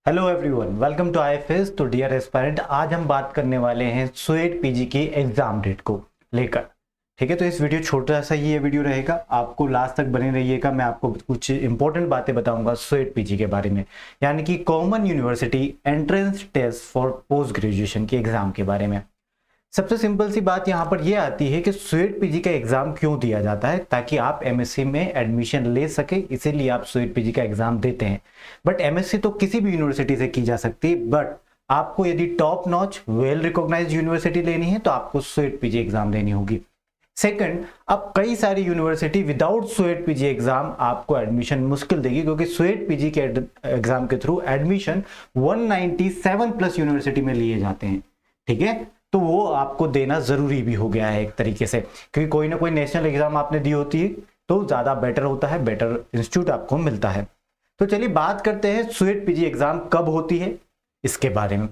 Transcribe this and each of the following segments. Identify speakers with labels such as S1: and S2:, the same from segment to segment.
S1: Hello everyone, welcome to IFS. तो dear aspirant, आज हम बात करने वाले हैं स्वेट पीजी की एग्जाम डेट को लेकर। ठीक है, तो इस वीडियो छोटा सा ही ये वीडियो रहेगा, आपको लास्ट तक बने रहिएगा। मैं आपको कुछ इंपॉर्टेंट बातें बताऊंगा स्वेट पीजी के बारे में, यानी कि common university entrance test for post graduation की एग्जाम के बारे में। सबसे सिंपल सी बात यहाँ पर यह आती है कि स्वेट पीजी का एग्जाम क्यों दिया जाता है, ताकि आप एमएससी में एडमिशन ले सके, इसीलिए आप स्वेट पीजी का एग्जाम देते हैं। बट एमएससी तो किसी भी यूनिवर्सिटी से की जा सकती है, बट आपको यदि top notch well recognised university लेनी है तो आपको स्वेट पीजी एग्जाम देनी होगी। सेकंड, अब कई सारी university without sweat PG exam आपको एडमिशन मुश्किल देगी, क्योंकि स्वेट पीजी के एग्जाम के थ्रू एडमिशन 197 प्लस यूनिवर्सिटी में लिए जाते हैं। ठीक है, तो वो आपको देना जरूरी भी हो गया है एक तरीके से, क्योंकि कोई ना कोई नेशनल एग्जाम आपने दी होती है तो ज्यादा बेटर होता है, बेटर इंस्टीट्यूट आपको मिलता है। तो चलिए बात करते हैं स्वेट पीजी एग्जाम कब होती है इसके बारे में।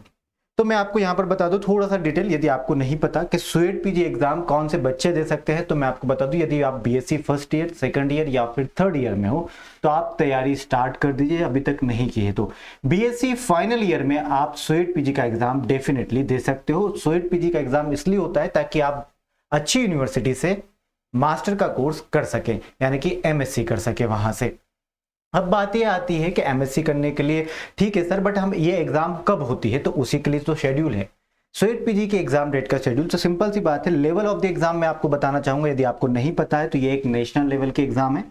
S1: तो मैं आपको यहां पर बता दूं थोड़ा सा डिटेल, यदि आपको नहीं पता कि स्वेट पीजी एग्जाम कौन से बच्चे दे सकते हैं, तो मैं आपको बता दूं, यदि आप BSc first year, second year या फिर थर्ड ईयर में हो तो आप तैयारी स्टार्ट कर दीजिए, अभी तक नहीं की है तो। बीएससी फाइनल ईयर में आप स्वेट पीजी का एग्जाम डेफिनेटली दे सकते हो। स्वेट पीजी का एग्जाम इसलिए होता है ताकि आप अच्छी यूनिवर्सिटी से मास्टर का कोर्स कर सके, यानी कि एमएससी कर सके वहां से। अब बात ये आती है कि एमएससी करने के लिए ठीक है सर, बट हम ये एग्जाम कब होती है, तो उसी के लिए तो शेड्यूल है स्वेट पीजी के एग्जाम डेट का शेड्यूल। तो सिंपल सी बात है, लेवल ऑफ द एग्जाम मैं आपको बताना चाहूंगा, यदि आपको नहीं पता है तो ये एक नेशनल लेवल के एग्जाम है।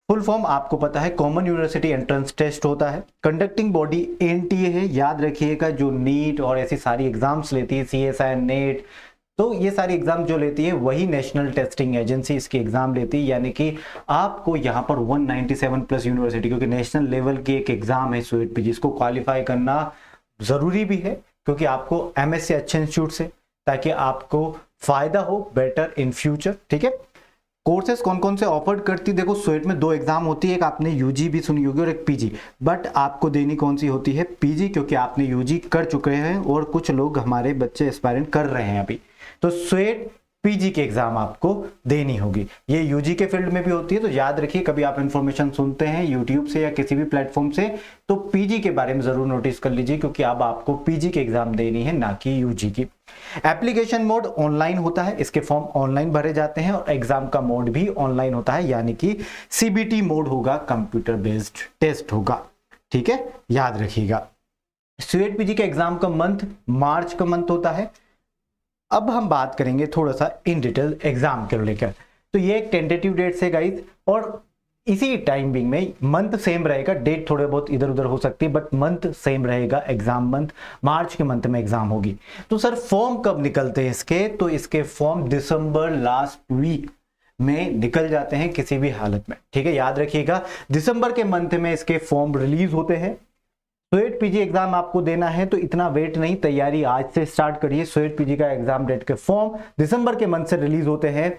S1: फुल फॉर्म आपको पता है, कॉमन यूनिवर्सिटी एंट्रेंस टेस्ट होता है। कंडक्टिंग बॉडी एनटीए है, याद रखिएगा, जो नीट और ऐसी सारी एग्जाम्स लेती है, सीएसआई, नेट, तो ये सारी एग्जाम जो लेती है वही नेशनल टेस्टिंग एजेंसी इसकी एग्जाम लेती है। यानी कि आपको यहाँ पर 197 प्लस यूनिवर्सिटी, क्योंकि नेशनल लेवल की एक एग्जाम है स्वेट पीजी, इसको क्वालिफाई करना जरूरी भी है, क्योंकि आपको एमएससी अच्छे इंस्टीट्यूट से, ताकि आपको फायदा हो बेटर इन फ्यूचर। ठीक है, कोर्सेज कौन कौन से ऑफर करती, देखो स्वेट में दो एग्जाम होती है, एक आपने यूजी भी सुनी होगी और एक पीजी, बट आपको देनी कौन सी होती है, पीजी, क्योंकि आपने यूजी कर चुके हैं और कुछ लोग हमारे बच्चे एस्पायरेंट कर रहे हैं अभी, तो स्वेट पीजी की एग्जाम आपको देनी होगी। ये यूजी के फील्ड में भी होती है, तो याद रखिए, कभी आप इंफॉर्मेशन सुनते हैं यूट्यूब से या किसी भी प्लेटफॉर्म से, तो पीजी के बारे में जरूर नोटिस कर लीजिए, क्योंकि अब आपको पीजी की एग्जाम देनी है, ना कि यूजी की। एप्लीकेशन मोड ऑनलाइन होता है, इसके फॉर्म ऑनलाइन भरे जाते हैं, और एग्जाम का मोड भी ऑनलाइन होता है, यानी कि सीबीटी मोड होगा, कंप्यूटर बेस्ड टेस्ट होगा। ठीक है, याद रखिएगा। स्वेट पीजी के एग्जाम का मंथ मार्च का मंथ होता है। अब हम बात करेंगे थोड़ा सा इन डिटेल एग्जाम के लेकर। तो ये एक टेंटेटिव डेट से गाइस, और इसी टाइमिंग में मंथ सेम रहेगा, डेट थोड़े बहुत इधर उधर हो सकती है, बट मंथ सेम रहेगा। एग्जाम मंथ मार्च के मंथ में एग्जाम होगी। तो सर फॉर्म कब निकलते हैं इसके, तो इसके फॉर्म दिसंबर लास्ट वीक में निकल जाते हैं किसी भी हालत में। ठीक है, याद रखिएगा, दिसंबर के मंथ में इसके फॉर्म रिलीज होते हैं। स्वेट पीजी एग्जाम आपको देना है तो इतना वेट नहीं, तैयारी आज से स्टार्ट करिए। स्वेट पीजी का एग्जाम डेट के फॉर्म दिसंबर के मंथ से रिलीज होते हैं।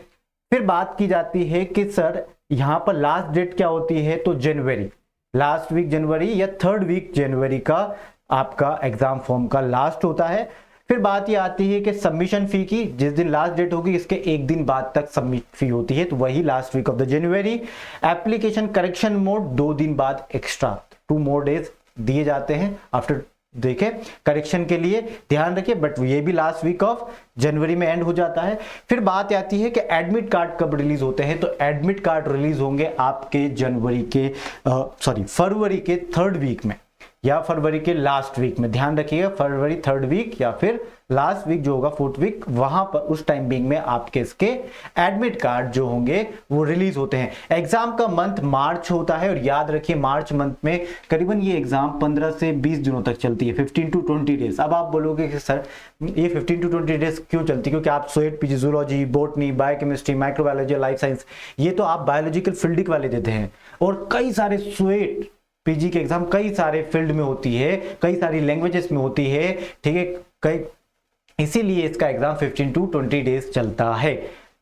S1: फिर बात की जाती है कि सर यहां पर लास्ट डेट क्या होती है, तो जनवरी, लास्ट वीक जनवरी या थर्ड वीक जनवरी का आपका एग्जाम फॉर्म का लास्ट होता है। फिर बात ये आती है कि सबमिशन फी की, जिस दिन लास्ट डेट होगी इसके एक दिन बाद तक सबमिट फी होती है, तो वही last week of the January. Application correction mode 2 दिन बाद एक्स्ट्रा 2 मोर डेज दिए जाते हैं आफ्टर, देखे करेक्शन के लिए, ध्यान रखिए, बट ये भी लास्ट वीक ऑफ जनवरी में एंड हो जाता है। फिर बात आती है कि एडमिट कार्ड कब रिलीज होते हैं, तो एडमिट कार्ड रिलीज होंगे आपके फरवरी के थर्ड वीक में या फरवरी के लास्ट वीक में, ध्यान रखिएगा, फरवरी थर्ड वीक या फिर लास्ट वीक जो होगा फोर्थ वीक, वहां पर उस टाइमिंग में आपके इसके एडमिट कार्ड जो होंगे वो रिलीज होते हैं। एग्जाम का मंथ मार्च होता है, और याद रखिए मार्च मंथ में करीबन ये एग्जाम 15 से 20 दिनों तक चलती है, 15 टू 20 डेज। अब आप बोलोगे कि सर ये 15 टू 20 डेज क्यों चलती है, क्योंकि आप sweat PG, zoology, botany, biochemistry, microbiology, life science, ये तो आप बायोलॉजिकल फील्ड वाले देते हैं, और कई सारे स्वेट पीजी के एग्जाम कई सारे फील्ड में होती है, कई सारी लैंग्वेजेस में होती है। ठीक है, कई, इसीलिए इसका एग्जाम 15 टू 20 डेज चलता है।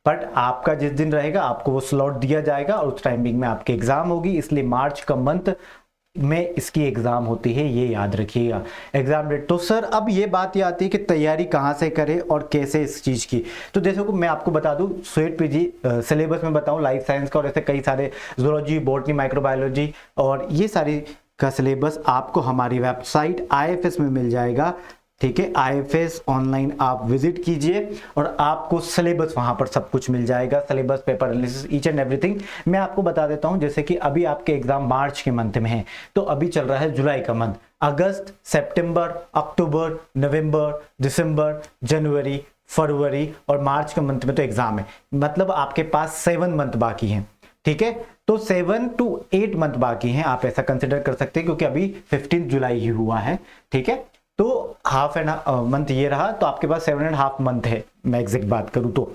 S1: बट आपका जिस दिन रहेगा आपको वो स्लॉट दिया जाएगा और उस टाइमिंग में आपकी एग्जाम होगी, इसलिए मार्च का मंथ में इसकी एग्जाम होती है, ये याद रखिएगा एग्जाम डेट। तो सर अब ये बात ये आती है कि तैयारी कहाँ से करें और कैसे इस चीज की। तो जैसे को मैं आपको बता दूं, स्वेट पीजी सिलेबस में बताऊं, लाइफ साइंस का और ऐसे कई सारे, जूलॉजी, बॉटनी, माइक्रोबायोलॉजी और ये सारी का सिलेबस आपको हमारी वेबसाइट IFS में मिल जाएगा। ठीक है, IFS ऑनलाइन आप विजिट कीजिए और आपको सिलेबस वहां पर सब कुछ मिल जाएगा, syllabus, paper analysis, each and everything. मैं आपको बता देता हूं, जैसे कि अभी आपके एग्जाम मार्च के मंथ में है, तो अभी चल रहा है जुलाई का मंथ, अगस्त, सितंबर, अक्टूबर, नवंबर, दिसंबर, जनवरी, फरवरी और मार्च के मंथ में तो एग्जाम है, मतलब आपके पास 7 मंथ बाकी हैं। ठीक है, तो 7 to 8 मंथ बाकी हैं, आप ऐसा कंसिडर कर सकते हैं, क्योंकि अभी 15 जुलाई ही हुआ है। ठीक है, तो हाफ एंड मंथ ये रहा, तो आपके पास 7.5 मंथ है, मैं एग्जैक्ट बात करूं तो।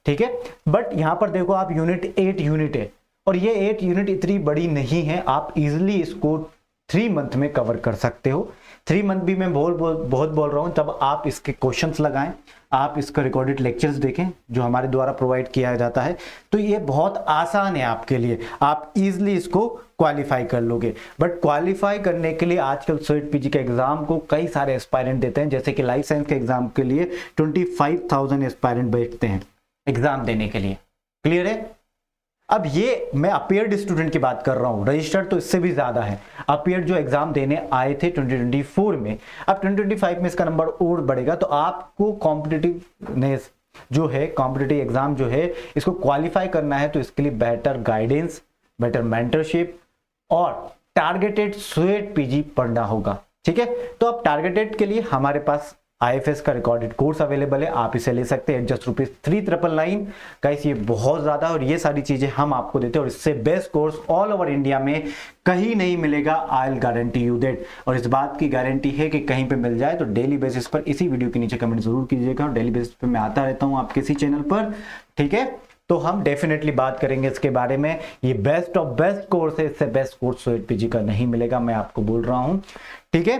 S1: ठीक है, बट यहां पर देखो आप यूनिट 8 यूनिट है, और ये 8 यूनिट इतनी बड़ी नहीं है, आप इजिली इसको 3 मंथ में कवर कर सकते हो। 3 मंथ भी मैं बहुत बोल रहा हूं, तब आप इसके क्वेश्चंस लगाएं, आप इसका रिकॉर्डेड लेक्चर्स देखें जो हमारे द्वारा प्रोवाइड किया जाता है, तो ये बहुत आसान है आपके लिए, आप इजीली इसको क्वालिफाई कर लोगे। बट क्वालिफाई करने के लिए आजकल स्वीट पीजी के एग्जाम को कई सारे एस्पायरेंट देते हैं, जैसे कि लाइफ साइंस के एग्जाम के लिए 25,000 एस्पायरेंट बैठते हैं एग्जाम देने के लिए। क्लियर है? अब ये मैं अपीयर्ड स्टूडेंट की बात कर रहा हूं, रजिस्टर्ड तो इससे भी ज्यादा है। अपीयर्ड जो एग्जाम देने आए थे 2024 में, अब 2025 में इसका नंबर और बढ़ेगा, तो आपको कॉम्पिटिटिवनेस जो है, कॉम्पिटिटिव एग्जाम जो है, इसको क्वालिफाई करना है, तो इसके लिए बेटर गाइडेंस, बेटर मेंटरशिप और टारगेटेड स्वीट पीजी पढ़ना होगा। ठीक है, तो अब टारगेटेड के लिए हमारे पास IFS का रिकॉर्डेड कोर्स अवेलेबल है, आप इसे ले सकते हैं जस्ट ₹3,999। गाइस ये बहुत ज्यादा, और ये सारी चीजें हम आपको देते हैं, और इससे best course all over India में कहीं नहीं मिलेगा, I will guarantee you that. और इस बात की गारंटी है कि कहीं पे मिल जाए तो डेली बेसिस पर इसी वीडियो के नीचे कमेंट जरूर कीजिएगा, और डेली बेसिस पे मैं आता रहता हूँ आपके इसी चैनल पर। ठीक है, तो हम डेफिनेटली बात करेंगे इसके बारे में। ये बेस्ट ऑफ बेस्ट कोर्स है, इससे बेस्ट कोर्स स्वीट पीजी का नहीं मिलेगा, मैं आपको बोल रहा हूं। ठीक है,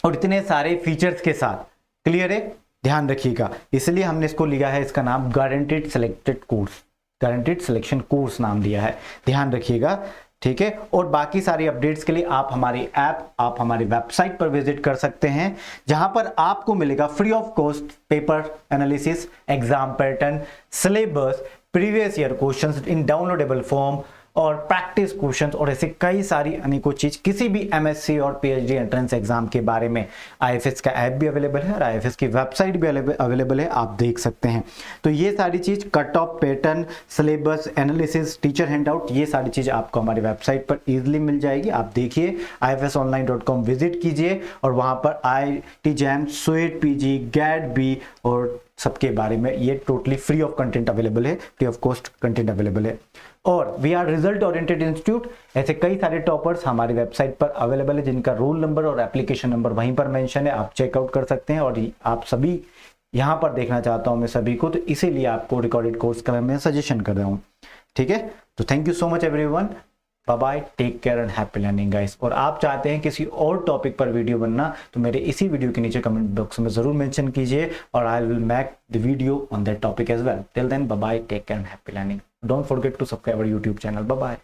S1: और इतने सारे फीचर्स के साथ। क्लियर है? ध्यान रखिएगा, इसलिए हमने इसको लिया है, इसका नाम guaranteed selected course, guaranteed selection course नाम दिया है, ध्यान रखिएगा। ठीक है, और बाकी सारी अपडेट्स के लिए आप हमारी ऐप, आप हमारी वेबसाइट पर विजिट कर सकते हैं, जहां पर आपको मिलेगा free of cost paper analysis, exam pattern, syllabus, previous year questions in downloadable form और प्रैक्टिस क्वेश्चंस, और ऐसे कई सारी अनेकों चीज, किसी भी MSc और PhD एंट्रेंस एग्जाम के बारे में। IFS का ऐप भी अवेलेबल है और IFS की वेबसाइट भी अवेलेबल है, आप देख सकते हैं। तो ये सारी चीज, cut off, pattern, syllabus, analysis, teacher handout, ये सारी चीज आपको हमारी वेबसाइट पर इजिली मिल जाएगी। आप देखिए, ifsonline.com विजिट कीजिए, और वहां पर IIT JAM, sweet PG, GAT-B और सबके बारे में ये totally free of content available है, free of cost content available है। और we are result oriented institute, ऐसे कई सारे टॉपर्स हमारी वेबसाइट पर अवेलेबल है, जिनका रोल नंबर और एप्लीकेशन नंबर वहीं पर मेंशन है, आप चेकआउट कर सकते हैं। और आप सभी यहां पर देखना चाहता हूं मैं सभी को, तो इसीलिए आपको रिकॉर्डेड कोर्स का मैं सजेशन कर रहा हूं। ठीक है, तो thank you so much everyone, bye bye, take care and happy learning guys. और आप चाहते हैं किसी और टॉपिक पर वीडियो बनना, तो मेरे इसी वीडियो के नीचे कमेंट बॉक्स में जरूर मेंशन कीजिए, और I will make the video on that topic as well. Till then, bye bye, take care and happy learning. Don't forget to subscribe our YouTube channel. Bye bye.